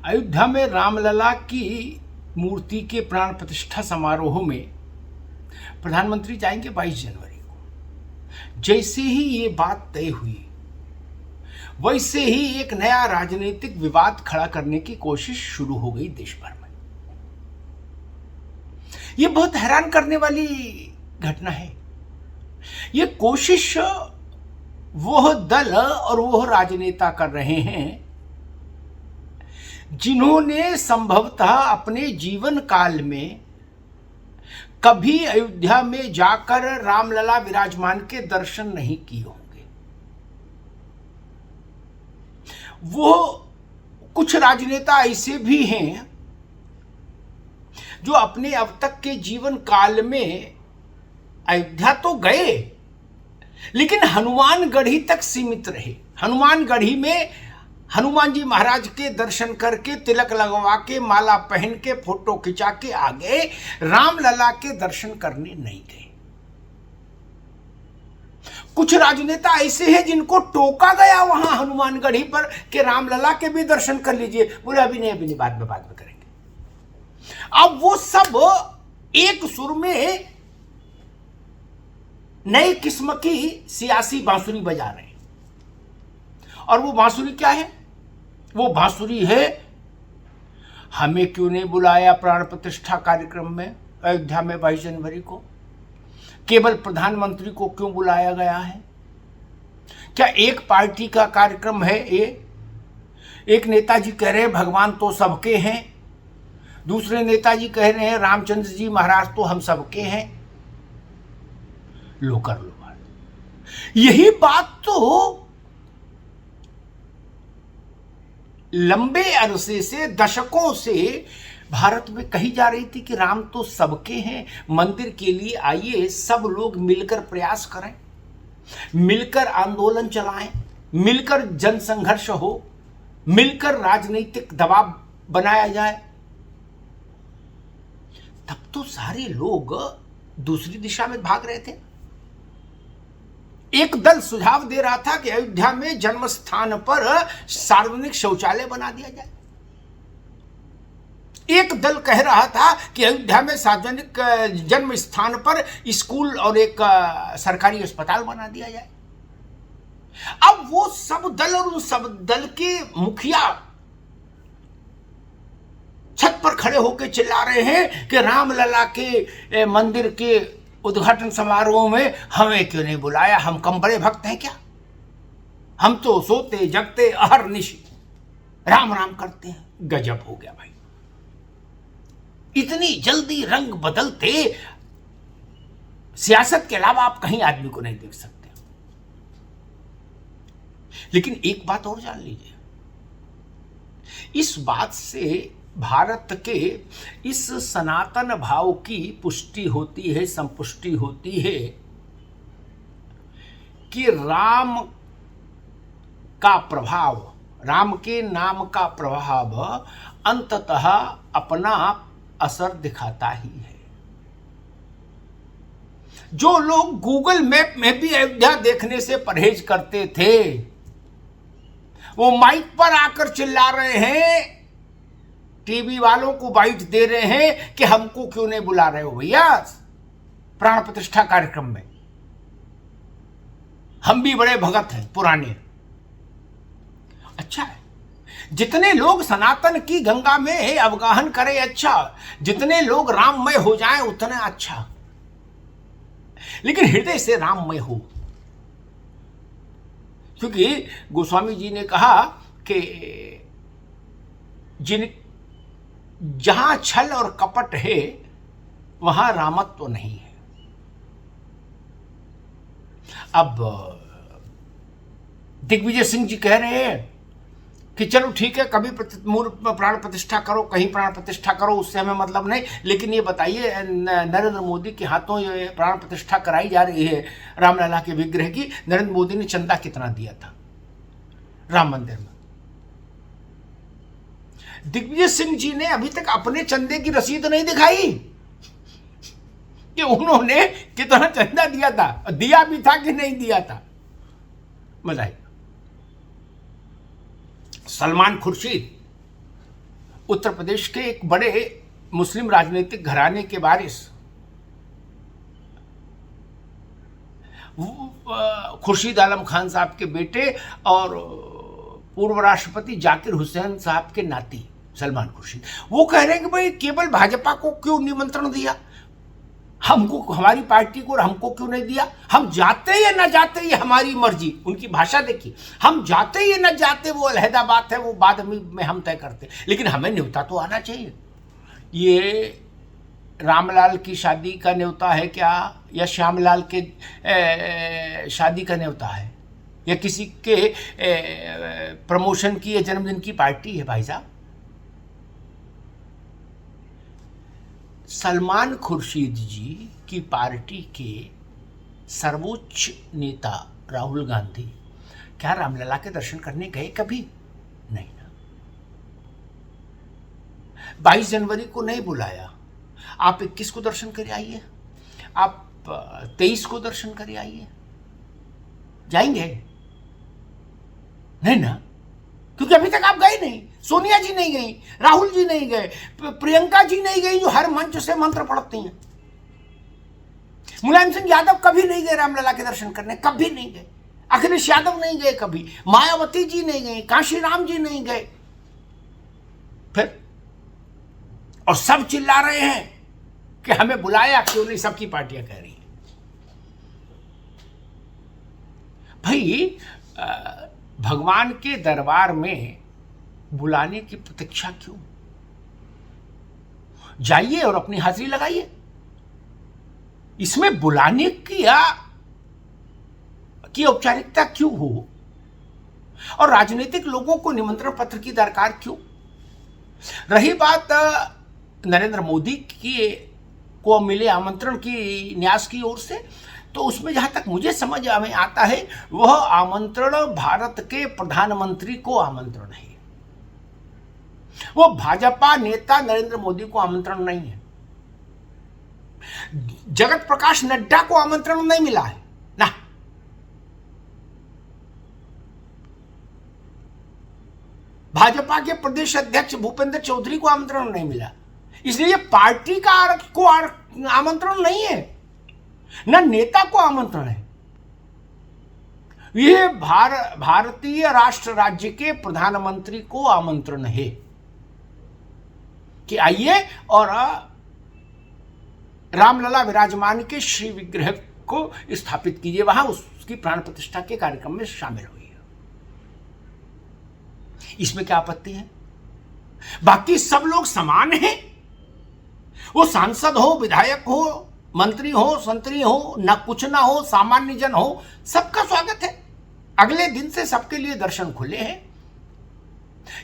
अयोध्या में रामलला की मूर्ति के प्राण प्रतिष्ठा समारोह में प्रधानमंत्री जाएंगे 22 जनवरी को। जैसे ही ये बात तय हुई वैसे ही एक नया राजनीतिक विवाद खड़ा करने की कोशिश शुरू हो गई देश भर में। ये बहुत हैरान करने वाली घटना है। ये कोशिश वह दल और वह राजनेता कर रहे हैं जिन्होंने संभवतः अपने जीवन काल में कभी अयोध्या में जाकर रामलला विराजमान के दर्शन नहीं किए होंगे। वो कुछ राजनेता ऐसे भी हैं जो अपने अब तक के जीवन काल में अयोध्या तो गए लेकिन हनुमानगढ़ी तक सीमित रहे। हनुमानगढ़ी में हनुमान जी महाराज के दर्शन करके तिलक लगवा के माला पहन के फोटो खिंचा के आ गए, रामलला के दर्शन करने नहीं गए। कुछ राजनेता ऐसे हैं जिनको टोका गया वहां हनुमानगढ़ी पर कि रामलला के भी दर्शन कर लीजिए। बोले अभी नहीं बाद में करेंगे। अब वो सब एक सुर में नई किस्म की सियासी बांसुरी बजा रहे हैं। और वो बांसुरी क्या है? वो बांसुरी है, हमें क्यों नहीं बुलाया प्राण प्रतिष्ठा कार्यक्रम में अयोध्या में 22 जनवरी को? केवल प्रधानमंत्री को क्यों बुलाया गया है? क्या एक पार्टी का कार्यक्रम है ये? एक नेताजी कह रहे हैं भगवान तो सबके हैं, दूसरे नेताजी कह रहे हैं रामचंद्र जी महाराज तो हम सबके हैं। लो कर लो बात। यही बात तो लंबे अरसे से, दशकों से भारत में कही जा रही थी कि राम तो सबके हैं, मंदिर के लिए आइए सब लोग मिलकर प्रयास करें, मिलकर आंदोलन चलाएं, मिलकर जनसंघर्ष हो, मिलकर राजनीतिक दबाव बनाया जाए। तब तो सारे लोग दूसरी दिशा में भाग रहे थे। एक दल सुझाव दे रहा था कि अयोध्या में जन्म स्थान पर सार्वजनिक शौचालय बना दिया जाए। एक दल कह रहा था कि अयोध्या में सार्वजनिक जन्म स्थान पर स्कूल और एक सरकारी अस्पताल बना दिया जाए। अब वो सब दल और उन सब दल के मुखिया छत पर खड़े होकर चिल्ला रहे हैं कि रामलला के मंदिर के उद्घाटन समारोह में हमें क्यों नहीं बुलाया? हम कम बड़े भक्त हैं क्या? हम तो सोते जगते अहरनिश राम राम करते हैं। गजब हो गया भाई। इतनी जल्दी रंग बदलते सियासत के अलावा आप कहीं आदमी को नहीं देख सकते। लेकिन एक बात और जान लीजिए, इस बात से भारत के इस सनातन भाव की पुष्टि होती है, संपुष्टि होती है कि राम का प्रभाव, राम के नाम का प्रभाव अंततः अपना असर दिखाता ही है। जो लोग गूगल मैप में भी अयोध्या देखने से परहेज करते थे, वो माइक पर आकर चिल्ला रहे हैं, टीवी वालों को बाइट दे रहे हैं कि हमको क्यों नहीं बुला रहे हो भैया प्राण प्रतिष्ठा कार्यक्रम में? हम भी बड़े भगत हैं पुराने। अच्छा है, जितने लोग सनातन की गंगा में अवगाहन करें अच्छा, जितने लोग राममय हो जाएं उतना अच्छा, लेकिन हृदय से राममय हो। क्योंकि गोस्वामी जी ने कहा कि जहां छल और कपट है वहां रामत्व तो नहीं है। अब दिग्विजय सिंह जी कह रहे हैं कि चलो ठीक है, कभी प्राण प्रतिष्ठा करो, कहीं प्राण प्रतिष्ठा करो, उससे हमें मतलब नहीं, लेकिन ये बताइए नरेंद्र मोदी के हाथों ये प्राण प्रतिष्ठा कराई जा रही है रामलला के विग्रह की, नरेंद्र मोदी ने चंदा कितना दिया था राम मंदिर में? दिग्विजय सिंह जी ने अभी तक अपने चंदे की रसीद नहीं दिखाई कि उन्होंने कितना चंदा दिया था, दिया भी था कि नहीं दिया था। बताइए। सलमान खुर्शीद उत्तर प्रदेश के एक बड़े मुस्लिम राजनीतिक घराने के वारिस खुर्शीद आलम खान साहब के बेटे और पूर्व राष्ट्रपति जाकिर हुसैन साहब के नाती सलमान खुर्शीद, वो कह रहे हैं कि भाई केवल भाजपा को क्यों निमंत्रण दिया, हमको, हमारी पार्टी को, और हमको क्यों नहीं दिया। हम जाते या न जाते ये हमारी मर्जी। उनकी भाषा देखिए, हम जाते या न जाते वो अलहदा बात है, वो बाद में हम तय करते, लेकिन हमें न्योता तो आना चाहिए। ये रामलाल की शादी का न्योता है क्या, या श्यामलाल के शादी का न्योता है, या किसी के प्रमोशन की या जन्मदिन की पार्टी है। भाई साहब, सलमान खुर्शीद जी की पार्टी के सर्वोच्च नेता राहुल गांधी क्या रामलला के दर्शन करने गए कभी? नहीं ना। 22 जनवरी को नहीं बुलाया, आप 21 को दर्शन कर आइए, आप 23 को दर्शन कर आइए। जाएंगे? नहीं ना, क्योंकि अभी तक आप गए नहीं। सोनिया जी नहीं गई, राहुल जी नहीं गए, प्रियंका जी नहीं गई जो हर मंच से मंत्र पढ़ती हैं। मुलायम सिंह यादव कभी नहीं गए रामलला के दर्शन करने, कभी नहीं गए। अखिलेश यादव नहीं गए कभी, मायावती जी नहीं गई, काशीराम जी नहीं गए। फिर और सब चिल्ला रहे हैं कि हमें बुलाया क्यों नहीं, सबकी पार्टियां कह रही हैं। भाई भगवान के दरबार में बुलाने की प्रतीक्षा क्यों? जाइए और अपनी हाजिरी लगाइए। इसमें बुलाने की औपचारिकता क्यों हो, और राजनीतिक लोगों को निमंत्रण पत्र की दरकार क्यों? रही बात नरेंद्र मोदी को मिले आमंत्रण की न्यास की ओर से, तो उसमें जहां तक मुझे समझ में आता है, वह आमंत्रण भारत के प्रधानमंत्री को आमंत्रण है। वो भाजपा नेता नरेंद्र मोदी को आमंत्रण नहीं है। जगत प्रकाश नड्डा को आमंत्रण नहीं मिला है ना। भाजपा के प्रदेश अध्यक्ष भूपेंद्र चौधरी को आमंत्रण नहीं मिला, इसलिए पार्टी को आमंत्रण नहीं है, ना नेता को आमंत्रण है। यह भारतीय राष्ट्र राज्य के प्रधानमंत्री को आमंत्रण है कि आइए और रामलला विराजमान के श्री विग्रह को स्थापित कीजिए, वहां उसकी प्राण प्रतिष्ठा के कार्यक्रम में शामिल हुई। इसमें क्या आपत्ति है? बाकी सब लोग समान हैं, वो सांसद हो, विधायक हो, मंत्री हो, संतरी हो, ना कुछ ना हो, सामान्य जन हो, सबका स्वागत है। अगले दिन से सबके लिए दर्शन खुले हैं।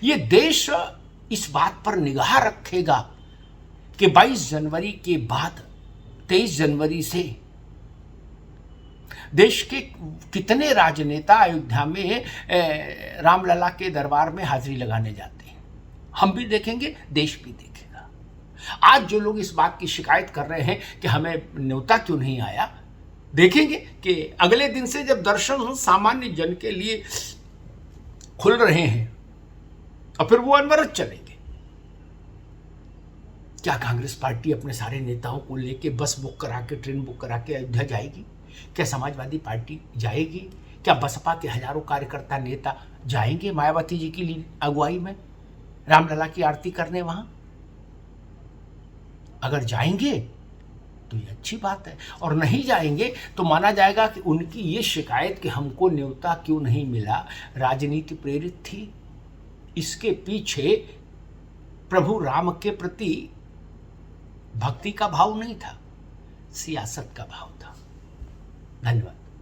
ये देश इस बात पर निगाह रखेगा कि 22 जनवरी के बाद 23 जनवरी से देश के कितने राजनेता अयोध्या में रामलला के दरबार में हाजिरी लगाने जाते हैं। हम भी देखेंगे, देश भी देखेगा। आज जो लोग इस बात की शिकायत कर रहे हैं कि हमें न्योता क्यों नहीं आया, देखेंगे कि अगले दिन से जब दर्शन सामान्य जन के लिए खुल रहे हैं और फिर वो अनवरत चलेंगे। क्या कांग्रेस पार्टी अपने सारे नेताओं को लेके बस बुक करा के, ट्रेन बुक करा के अयोध्या जाएगी? क्या समाजवादी पार्टी जाएगी? क्या बसपा के हजारों कार्यकर्ता नेता जाएंगे मायावती जी की अगुवाई में रामलला की आरती करने वहां? अगर जाएंगे तो ये अच्छी बात है, और नहीं जाएंगे तो माना जाएगा कि उनकी ये शिकायत कि हमको न्योता क्यों नहीं मिला राजनीति प्रेरित थी। इसके पीछे प्रभु राम के प्रति भक्ति का भाव नहीं था, सियासत का भाव था। धन्यवाद।